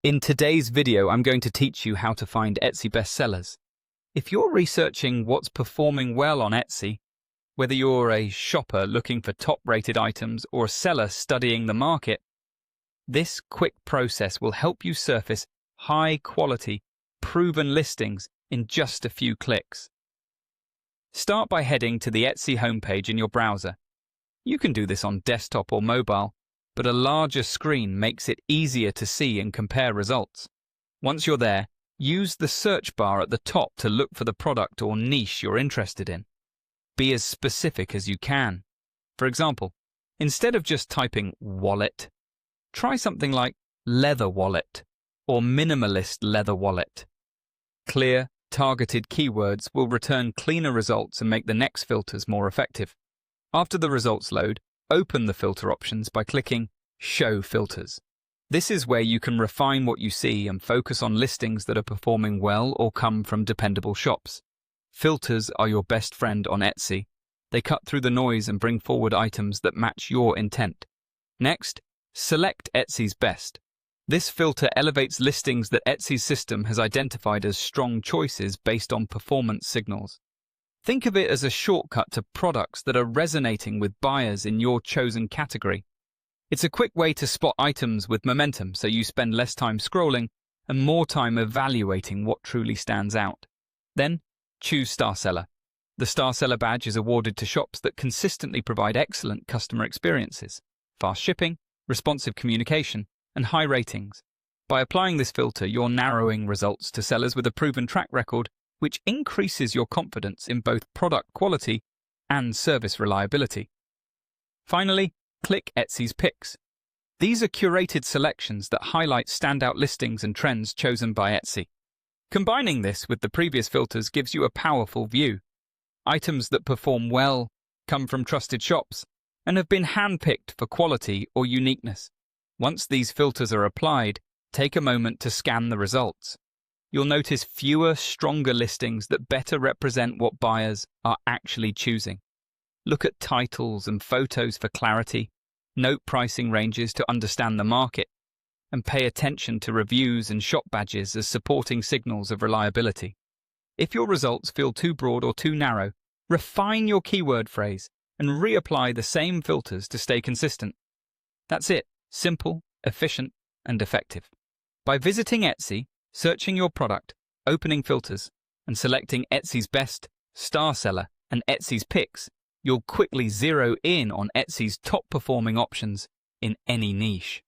In today's video, I'm going to teach you how to find Etsy bestsellers. If you're researching what's performing well on Etsy, whether you're a shopper looking for top-rated items or a seller studying the market, this quick process will help you surface high-quality, proven listings in just a few clicks. Start by heading to the Etsy homepage in your browser. You can do this on desktop or mobile, but a larger screen makes it easier to see and compare results. Once you're there, use the search bar at the top to look for the product or niche you're interested in. Be as specific as you can. For example, instead of just typing wallet, try something like leather wallet or minimalist leather wallet. Clear, targeted keywords will return cleaner results and make the next filters more effective. After the results load, open the filter options by clicking Show Filters. This is where you can refine what you see and focus on listings that are performing well or come from dependable shops. Filters are your best friend on Etsy. They cut through the noise and bring forward items that match your intent. Next, select Etsy's Best. This filter elevates listings that Etsy's system has identified as strong choices based on performance signals. Think of it as a shortcut to products that are resonating with buyers in your chosen category. It's a quick way to spot items with momentum, so you spend less time scrolling and more time evaluating what truly stands out. Then, choose Star Seller. The Star Seller badge is awarded to shops that consistently provide excellent customer experiences, fast shipping, responsive communication, and high ratings. By applying this filter, you're narrowing results to sellers with a proven track record, which increases your confidence in both product quality and service reliability. Finally, click Etsy's Picks. These are curated selections that highlight standout listings and trends chosen by Etsy. Combining this with the previous filters gives you a powerful view. Items that perform well, come from trusted shops, and have been handpicked for quality or uniqueness. Once these filters are applied, take a moment to scan the results. You'll notice fewer, stronger listings that better represent what buyers are actually choosing. Look at titles and photos for clarity, note pricing ranges to understand the market, and pay attention to reviews and shop badges as supporting signals of reliability. If your results feel too broad or too narrow, refine your keyword phrase and reapply the same filters to stay consistent. That's it. Simple, efficient, and effective. By visiting Etsy, searching your product, opening filters, and selecting Etsy's Best, Star Seller, and Etsy's Picks, you'll quickly zero in on Etsy's top-performing options in any niche.